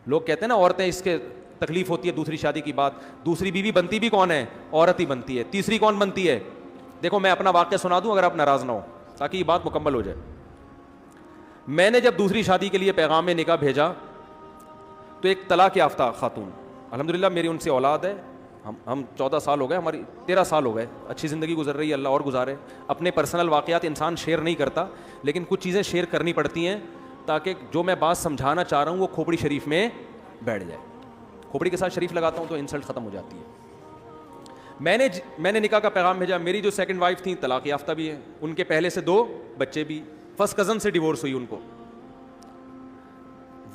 لوگ کہتے ہیں نا عورتیں اس کے تکلیف ہوتی ہے دوسری شادی کی بات, دوسری بیوی بنتی بھی کون ہے؟ عورت ہی بنتی ہے. تیسری کون بنتی ہے؟ دیکھو میں اپنا واقعہ سنا دوں اگر آپ ناراض نہ ہو, تاکہ یہ بات مکمل ہو جائے. میں نے جب دوسری شادی کے لیے پیغام نکاح بھیجا تو ایک طلاق یافتہ خاتون, الحمدللہ میری ان سے اولاد ہے, ہم 14 سال ہو گئے, ہماری 13 سال ہو گئے, اچھی زندگی گزر رہی ہے, اللہ اور گزارے. اپنے پرسنل واقعات انسان شیئر نہیں کرتا, لیکن کچھ چیزیں شیئر کرنی پڑتی ہیں تاکہ جو میں بات سمجھانا چاہ رہا ہوں وہ کھوپڑی شریف میں بیٹھ جائے. کھوپڑی کے ساتھ شریف لگاتا ہوں تو انسلٹ ختم ہو جاتی ہے. میں نے نکاح کا پیغام بھیجا. میری جو سیکنڈ وائف تھیں طلاق یافتہ بھی ہیں, ان کے پہلے سے 2 بچے بھی, فرسٹ کزن سے ڈیورس ہوئی ان کو.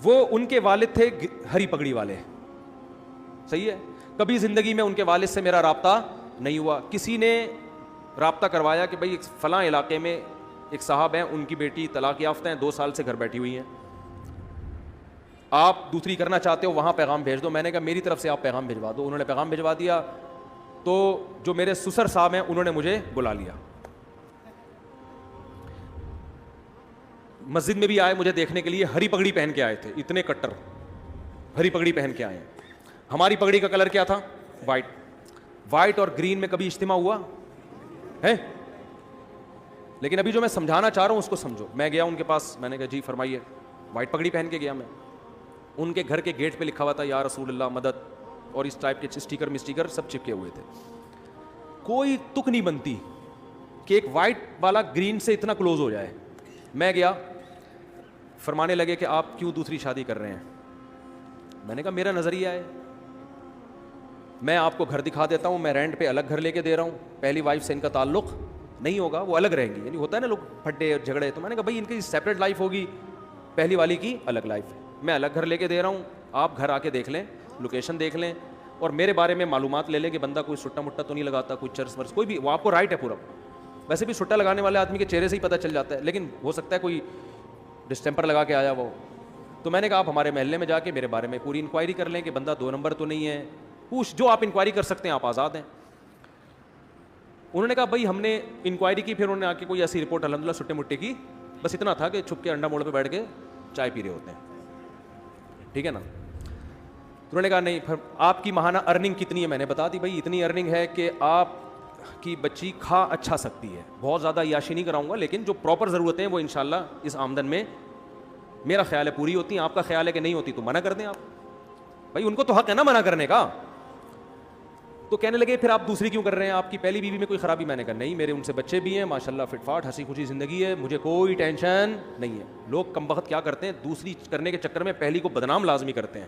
وہ ان کے والد تھے ہری پگڑی والے, صحیح ہے. کبھی زندگی میں ان کے والد سے میرا رابطہ نہیں ہوا. کسی نے رابطہ کروایا کہ بھائی فلاں علاقے میں ایک صاحب ہیں, ان کی بیٹی طلاق یافتہ ہیں, 2 سال سے گھر بیٹھی ہوئی ہیں, آپ دوسری کرنا چاہتے ہو وہاں پیغام بھیج دو. میں نے کہا میری طرف سے آپ پیغام بھجوا دو. انہوں نے پیغام بھجوا دیا. تو جو میرے سسر صاحب ہیں انہوں نے مجھے بلا لیا, مسجد میں بھی آئے مجھے دیکھنے کے لیے, ہری پگڑی پہن کے آئے تھے, اتنے کٹر ہری پگڑی پہن کے آئے ہیں. ہماری پگڑی کا کلر کیا تھا؟ وائٹ اور گرین میں کبھی اجتماع ہوا ہے؟ لیکن ابھی جو میں سمجھانا چاہ رہا ہوں اس کو سمجھو. میں گیا ان کے پاس, میں نے کہا جی فرمائیے. وائٹ پگڑی پہن کے گیا میں. ان کے گھر کے گیٹ پہ لکھا ہوا تھا یا رسول اللہ مدد, اور اس ٹائپ کے اسٹیکر سب چپکے ہوئے تھے. کوئی تک نہیں بنتی کہ ایک وائٹ والا گرین سے اتنا کلوز ہو جائے. میں گیا, فرمانے لگے کہ آپ کیوں دوسری شادی کر رہے ہیں. میں نے کہا میرا نظریہ ہے, میں آپ کو گھر دکھا دیتا ہوں, میں رینٹ پہ الگ گھر لے کے دے رہا ہوں, پہلی وائف سے ان کا تعلق نہیں ہوگا, وہ الگ رہیں گی. یعنی ہوتا ہے نا لوگ پھٹے اور جھگڑے, تو میں نے کہا بھائی ان کی سیپریٹ لائف ہوگی, پہلی والی کی الگ لائف ہے. میں الگ گھر لے کے دے رہا ہوں, آپ گھر آ کے دیکھ لیں, لوکیشن دیکھ لیں, اور میرے بارے میں معلومات لے لیں کہ بندہ کوئی سٹا مٹا تو نہیں لگاتا, کوئی چرس ورس کوئی بھی, وہ آپ کو رائٹ ہے پورا. ویسے بھی سٹا لگانے والے آدمی کے چہرے سے ہی پتہ چل جاتا ہے, لیکن ہو سکتا ہے کوئی ڈسٹمپر لگا کے آیا وہ. تو میں نے کہا آپ ہمارے محلے میں جا کے میرے بارے میں پوری انکوائری کر لیں کہ بندہ 2 نمبر تو نہیں ہے, پوچھ جو آپ انکوائری کر سکتے ہیں, آپ آزاد ہیں. انہوں نے کہا بھائی ہم نے انکوائری کی, پھر انہوں نے آ کے کوئی ایسی رپورٹ الحمدللہ سٹے مٹے کی, بس اتنا تھا کہ چھپ کے انڈا موڑ پہ بیٹھ کے چائے پی رہے ہوتے ہیں, ٹھیک ہے نا. انہوں نے کہا نہیں, آپ کی ماہانہ ارننگ کتنی ہے؟ میں نے بتا دی بھائی اتنی ارننگ ہے کہ آپ کی بچی کھا اچھا سکتی ہے. بہت زیادہ عیاشی نہیں کراؤں گا, لیکن جو پراپر ضرورتیں ہیں وہ انشاءاللہ اس آمدن میں میرا خیال ہے پوری ہوتی ہیں. آپ کا خیال ہے کہ نہیں ہوتی تو منع کر دیں آپ, بھائی ان کو تو حق ہے نا منع کرنے کا. تو کہنے لگے پھر آپ دوسری کیوں کر رہے ہیں, آپ کی پہلی بیوی میں کوئی خرابی؟ میں نے کہا نہیں, میرے ان سے بچے بھی ہیں ماشاءاللہ, فٹ فاٹ ہنسی خوشی زندگی ہے, مجھے کوئی ٹینشن نہیں ہے. لوگ کم بخت کیا کرتے ہیں, دوسری کرنے کے چکر میں پہلی کو بدنام لازمی کرتے ہیں.